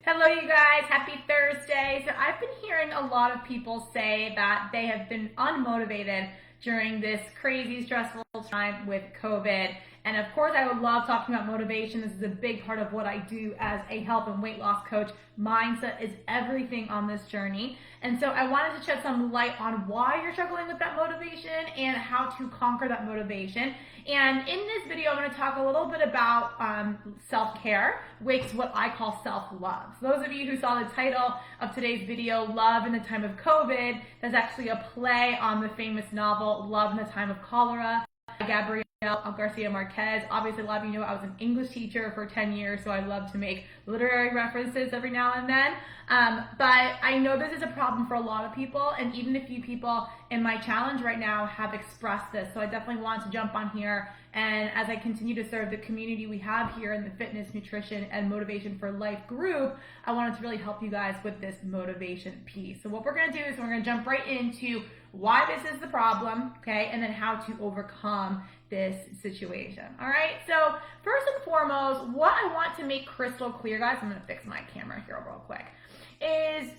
Hello you guys, happy Thursday. So I've been hearing a lot of people say that they have been unmotivated during this crazy stressful time with COVID. And of course I would love talking about motivation. This is a big part of what I do as a health and weight loss coach. Mindset is everything on this journey. And so I wanted to shed some light on why you're struggling with that motivation and how to conquer that motivation. And in this video, I'm going to talk a little bit about self-care, which is what I call self-love. So those of you who saw the title of today's video, Love in the Time of COVID, that's actually a play on the famous novel Love in the Time of Cholera by Gabrielle Garcia Marquez. Obviously, a lot of you know I was an English teacher for 10 years, so I love to make literary references every now and then. But I know this is a problem for a lot of people, and even a few people in my challenge right now have expressed this. So I definitely want to jump on here, and as I continue to serve the community we have here in the Fitness, Nutrition, and Motivation for Life group, I wanted to really help you guys with this motivation piece. So what we're going to do is we're going to jump right into why this is the problem, okay, and then how to overcome this situation. All right, so first and foremost, what I want to make crystal clear, guys, I'm going to fix my camera here real quick, is,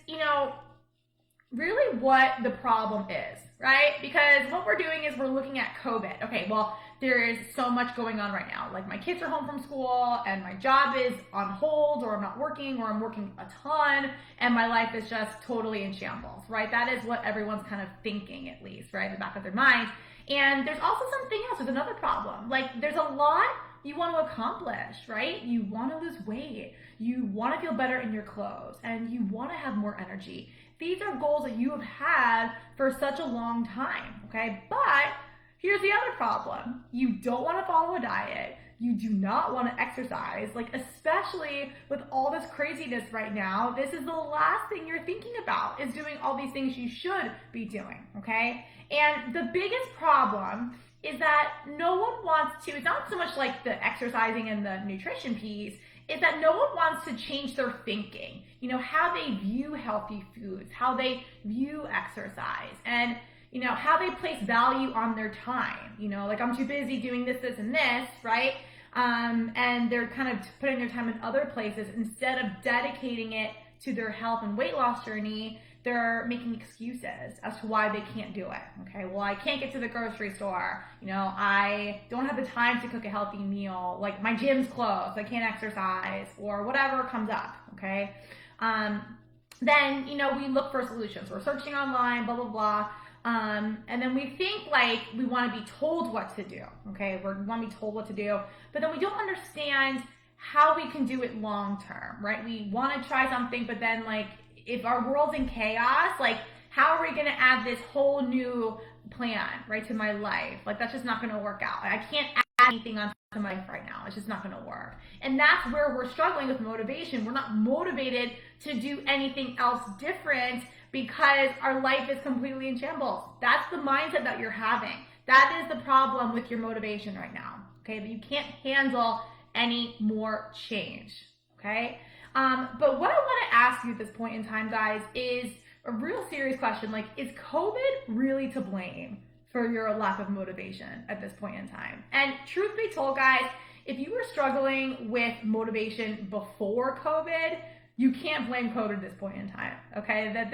really what the problem is, right? Because what we're doing is we're looking at COVID. Okay, well, there is so much going on right now. Like my kids are home from school and my job is on hold, or I'm not working, or I'm working a ton and my life is just totally in shambles, right? That is what everyone's kind of thinking, at least, right? In the back of their mind. And there's also something else. There's another problem. Like there's a lot you want to accomplish, right? You want to lose weight. You want to feel better in your clothes, and you want to have more energy. These are goals that you have had for such a long time, okay? But here's the other problem. You don't want to follow a diet. You do not want to exercise, like especially with all this craziness right now. This is the last thing you're thinking about, is doing all these things you should be doing, okay? And the biggest problem is that no one wants to, it's not so much like the exercising and the nutrition piece, is that no one wants to change their thinking, how they view healthy foods, how they view exercise, and how they place value on their time. Like I'm too busy doing this, this, and this, right? And they're kind of putting their time in other places instead of dedicating it to their health and weight loss journey. They're making excuses as to why they can't do it. Okay, well, I can't get to the grocery store. I don't have the time to cook a healthy meal. Like my gym's closed, I can't exercise, or whatever comes up. Okay, then we look for solutions. We're searching online, blah blah blah. And then we think like we want to be told what to do. Okay, we want to be told what to do, but then we don't understand how we can do it long term, right? We want to try something, but then like, if our world's in chaos, like how are we going to add this whole new plan, right, to my life? Like that's just not going to work out. I can't add anything onto my life right now. It's just not going to work. And that's where we're struggling with motivation. We're not motivated to do anything else different because our life is completely in shambles. That's the mindset that you're having. That is the problem with your motivation right now, okay? That you can't handle any more change, okay? But what I want to ask you at this point in time, guys, is a real serious question. Like, is COVID really to blame for your lack of motivation at this point in time? And truth be told, guys, if you were struggling with motivation before COVID, you can't blame COVID at this point in time, okay? That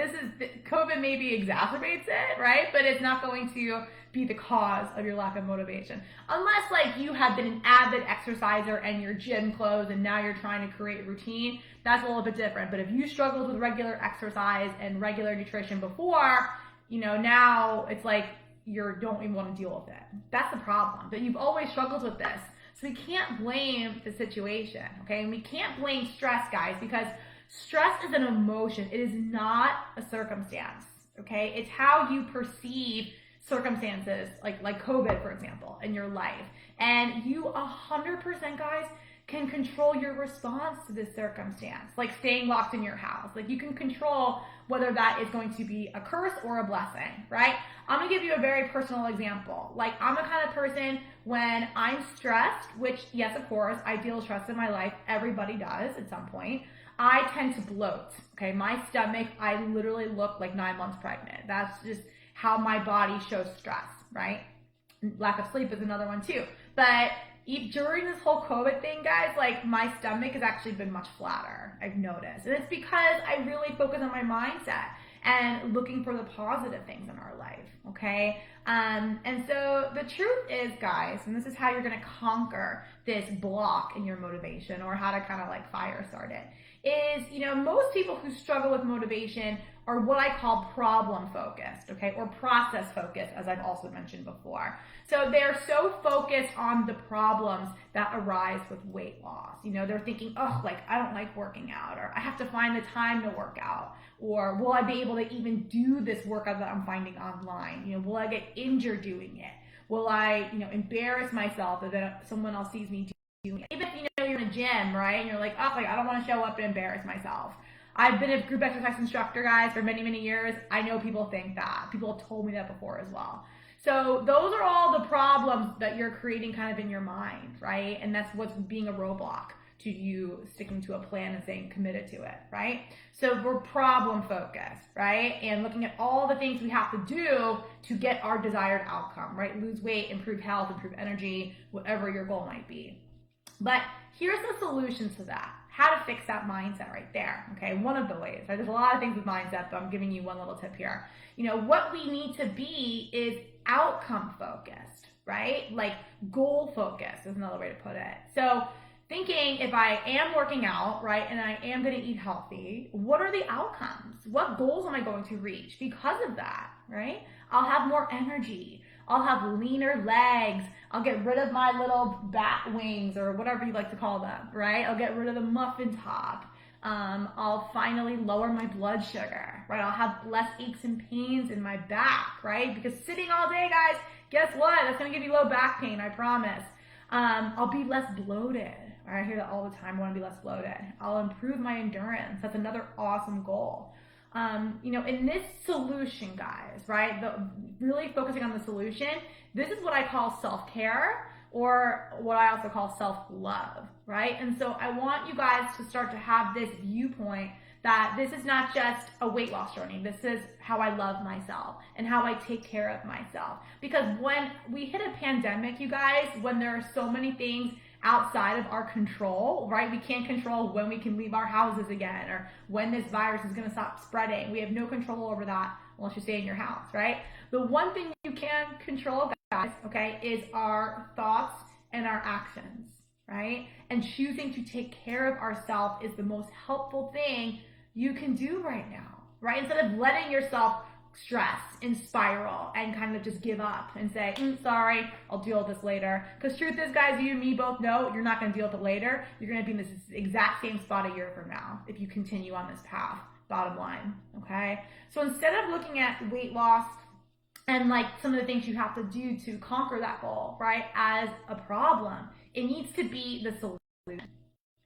COVID maybe exacerbates it, right? But it's not going to be the cause of your lack of motivation. Unless like you have been an avid exerciser and your gym closed and now you're trying to create a routine, that's a little bit different. But if you struggled with regular exercise and regular nutrition before, now it's like you don't even want to deal with it. That's the problem, but you've always struggled with this. So we can't blame the situation, okay? And we can't blame stress, guys, because stress is an emotion. It is not a circumstance, okay? It's how you perceive circumstances, like COVID, for example, in your life. And you 100%, guys, can control your response to this circumstance, like staying locked in your house. Like you can control whether that is going to be a curse or a blessing, right? I'm gonna give you a very personal example. Like I'm the kind of person, when I'm stressed, which yes, of course, I feel stress in my life. Everybody does at some point. I tend to bloat, okay? My stomach, I literally look like 9 months pregnant. That's just how my body shows stress, right? Lack of sleep is another one too. But during this whole COVID thing, guys, like my stomach has actually been much flatter, I've noticed. And it's because I really focus on my mindset and looking for the positive things in our life, okay? And so the truth is, guys, and this is how you're gonna conquer this block in your motivation, or how to kind of like fire start it, is, most people who struggle with motivation are what I call problem focused, okay, or process focused, as I've also mentioned before. So they're so focused on the problems that arise with weight loss. They're thinking, oh, like I don't like working out, or I have to find the time to work out, or will I be able to even do this workout that I'm finding online? Will I get injured doing it? Will I, embarrass myself if someone else sees me doing it? Even if you're in a gym, right, and you're like, oh, like I don't want to show up and embarrass myself. I've been a group exercise instructor, guys, for many, many years. I know people think that. People have told me that before as well. So those are all the problems that you're creating kind of in your mind, right? And that's what's being a roadblock to you sticking to a plan and staying committed to it, right? So we're problem focused, right? And looking at all the things we have to do to get our desired outcome, right? Lose weight, improve health, improve energy, whatever your goal might be. But here's the solution to that. How to fix that mindset right there, okay? One of the ways, right? There's a lot of things with mindset, but I'm giving you one little tip here. What we need to be is outcome focused, right? Like goal focused is another way to put it. So thinking, if I am working out, right, and I am gonna eat healthy, what are the outcomes? What goals am I going to reach because of that, right? I'll have more energy. I'll have leaner legs. I'll get rid of my little bat wings, or whatever you like to call them, right? I'll get rid of the muffin top. I'll finally lower my blood sugar, right? I'll have less aches and pains in my back, right? Because sitting all day, guys, guess what? That's gonna give you low back pain, I promise. I'll be less bloated. I hear that all the time. I want to be less bloated. I'll improve my endurance. That's another awesome goal. In this solution, guys, right, really focusing on the solution, this is what I call self-care, or what I also call self-love, right? And so I want you guys to start to have this viewpoint that this is not just a weight loss journey. This is how I love myself and how I take care of myself. Because when we hit a pandemic, you guys, when there are so many things outside of our control, right? We can't control when we can leave our houses again, or when this virus is gonna stop spreading. We have no control over that unless you stay in your house, right? The one thing you can control, guys, okay, is our thoughts and our actions, right? And choosing to take care of ourselves is the most helpful thing you can do right now, right? Instead of letting yourself stress and spiral and kind of just give up and say, sorry, I'll deal with this later. Because truth is, guys, you and me both know you're not going to deal with it later. You're going to be in this exact same spot a year from now if you continue on this path, bottom line, okay? So instead of looking at weight loss and like some of the things you have to do to conquer that goal, right, as a problem, it needs to be the solution,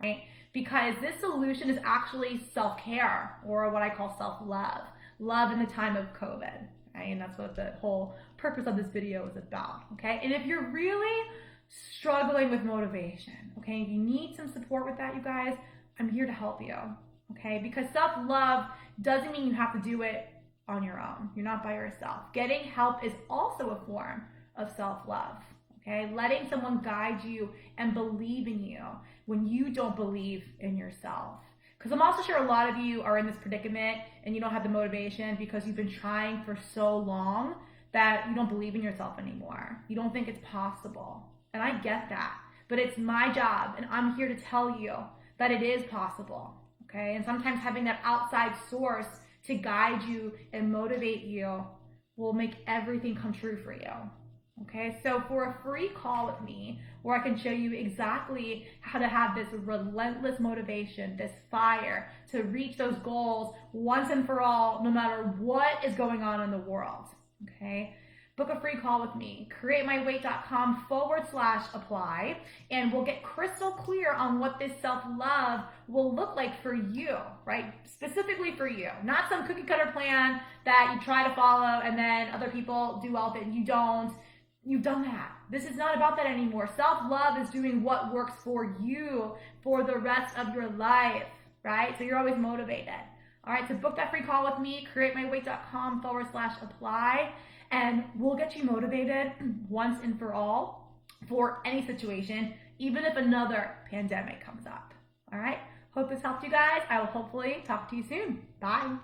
right? Because this solution is actually self-care, or what I call self-love. Love in the time of COVID, right? And that's what the whole purpose of this video is about, okay? And if you're really struggling with motivation, okay, you need some support with that, you guys, I'm here to help you, okay? Because self-love doesn't mean you have to do it on your own. You're not by yourself. Getting help is also a form of self-love, okay? Letting someone guide you and believe in you when you don't believe in yourself. Because I'm also sure a lot of you are in this predicament and you don't have the motivation because you've been trying for so long that you don't believe in yourself anymore. You don't think it's possible. And I get that. But it's my job, and I'm here to tell you that it is possible, okay? And sometimes having that outside source to guide you and motivate you will make everything come true for you. Okay, so for a free call with me, where I can show you exactly how to have this relentless motivation, this fire to reach those goals once and for all, no matter what is going on in the world, okay? Book a free call with me, createmyweight.com/apply, and we'll get crystal clear on what this self-love will look like for you, right? Specifically for you, not some cookie cutter plan that you try to follow and then other people do well with it and you don't. You've done that. This is not about that anymore. Self-love is doing what works for you for the rest of your life, right? So you're always motivated. All right, so book that free call with me, createmyweight.com/apply, and we'll get you motivated once and for all for any situation, even if another pandemic comes up. All right. Hope this helped you guys. I will hopefully talk to you soon. Bye.